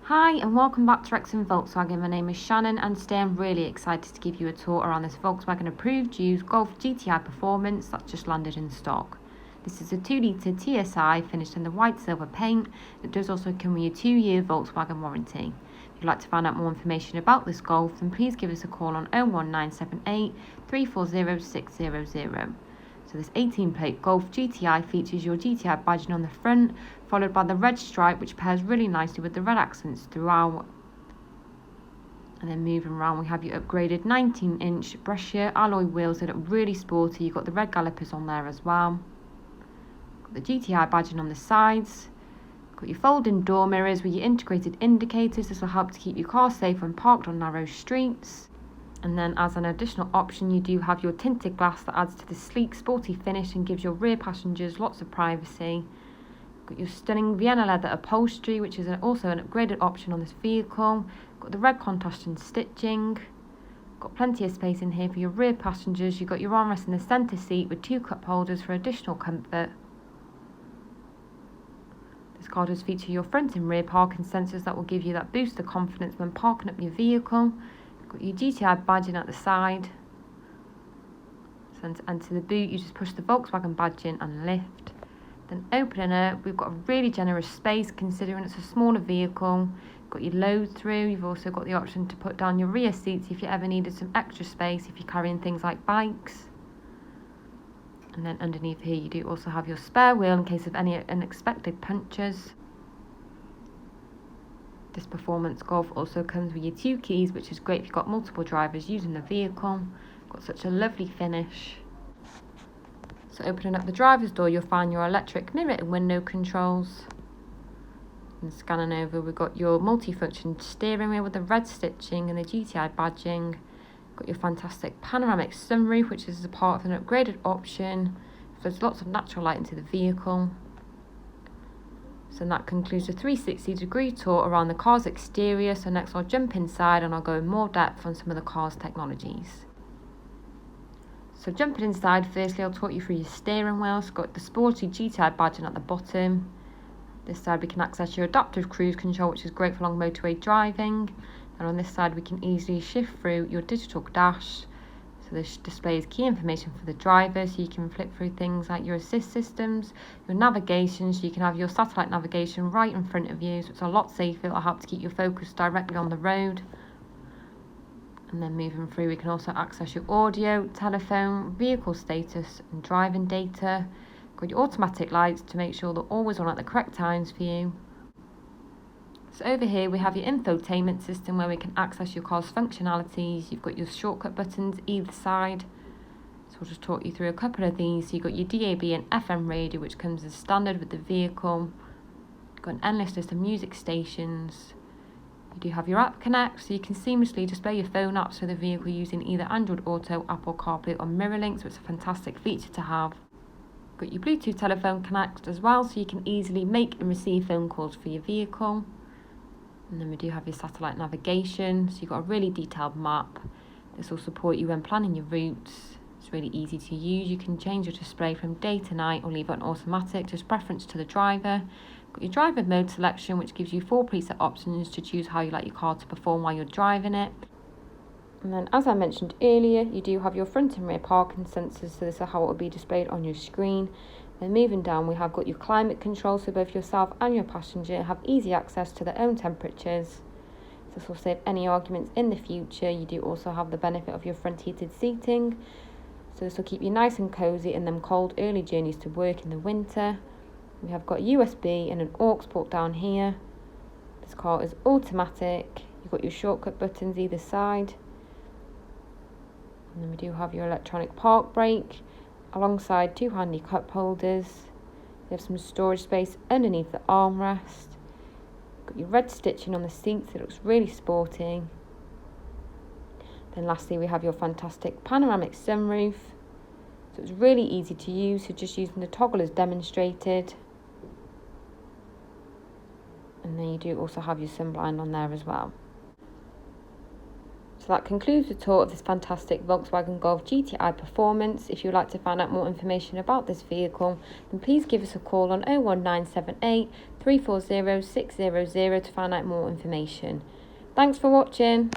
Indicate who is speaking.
Speaker 1: Hi and welcome back to Wrexham Volkswagen. My name is Shannon and today I'm really excited to give you a tour around this Volkswagen approved used Golf GTI Performance that's just landed in stock. This is a 2-litre TSI finished in the white silver paint. It does also come with a 2-year Volkswagen warranty. If you'd like to find out more information about this Golf, then please give us a call on 01978 340 600. So this 18-plate Golf GTI features your GTI badging on the front, followed by the red stripe, which pairs really nicely with the red accents throughout. And then moving around, we have your upgraded 19-inch Brecia alloy wheels that look really sporty. You've got the red calipers on there as well. Got the GTI badging on the sides. Got your folding door mirrors with your integrated indicators. This will help to keep your car safe when parked on narrow streets. And then as an additional option, you do have your tinted glass that adds to the sleek, sporty finish and gives your rear passengers lots of privacy. Got your stunning Vienna leather upholstery, which is also an upgraded option on this vehicle. Got the red contrasting stitching. Got plenty of space in here for your rear passengers. You've got your armrest in the centre seat with 2 cup holders for additional comfort. This car does feature your front and rear parking sensors that will give you that boost of confidence when parking up your vehicle. Got your GTI badging at the side. So to enter the boot, you just push the Volkswagen badge in and lift. Then opening it, we've got a really generous space considering it's a smaller vehicle. Got your load through. You've also got the option to put down your rear seats if you ever needed some extra space if you're carrying things like bikes. And then underneath here, you do also have your spare wheel in case of any unexpected punctures. This performance Golf also comes with your 2 keys, which is great if you've got multiple drivers using the vehicle. Got such a lovely finish. So opening up the driver's door, you'll find your electric mirror and window controls. And scanning over, we've got your multifunction steering wheel with the red stitching and the GTI badging. Got your fantastic panoramic sunroof, which is a part of an upgraded option. So there's lots of natural light into the vehicle. So that concludes a 360-degree tour around the car's exterior. So next I'll jump inside and I'll go in more depth on some of the car's technologies. So jumping inside, firstly I'll talk you through your steering wheel. It's got the sporty GTI badging at the bottom. This side we can access your adaptive cruise control, which is great for long motorway driving. And on this side we can easily shift through your digital dash. So this displays key information for the driver, so you can flip through things like your assist systems, your navigation, so you can have your satellite navigation right in front of you, so it's a lot safer. It'll help to keep your focus directly on the road. And then moving through, we can also access your audio, telephone, vehicle status and driving data. Got your automatic lights to make sure they're always on at the correct times for you. So over here we have your infotainment system where we can access your car's functionalities. You've got your shortcut buttons either side. So I'll just talk you through a couple of these. So you've got your DAB and FM radio, which comes as standard with the vehicle. You've got an endless list of music stations. You do have your app connect, so you can seamlessly display your phone apps for the vehicle using either Android Auto, Apple CarPlay or MirrorLink, so it's a fantastic feature to have. Got your Bluetooth telephone connect as well, so you can easily make and receive phone calls for your vehicle. And then we do have your satellite navigation, so you've got a really detailed map. This will support you when planning your routes. It's really easy to use. You can change your display from day to night or leave it on automatic, just preference to the driver. Got your driver mode selection, which gives you 4 preset options to choose how you like your car to perform while you're driving it. And then as I mentioned earlier, you do have your front and rear parking sensors, so this is how it will be displayed on your screen. Then moving down, we have got your climate control, so both yourself and your passenger have easy access to their own temperatures. So this will save any arguments in the future. You do also have the benefit of your front heated seating, so this will keep you nice and cosy in them cold early journeys to work in the winter. We have got USB and an aux port down here. This car is automatic. You've got your shortcut buttons either side. And then we do have your electronic park brake, alongside 2 handy cup holders. You have some storage space underneath the armrest. Got your red stitching on the seats, it looks really sporty. Then lastly we have your fantastic panoramic sunroof. So it's really easy to use, so just using the toggle as demonstrated. And then you do also have your sun blind on there as well. So So that concludes the tour of this fantastic Volkswagen Golf GTI Performance. If you'd like to find out more information about this vehicle, then please give us a call on 01978 340 600 to find out more information. Thanks for watching.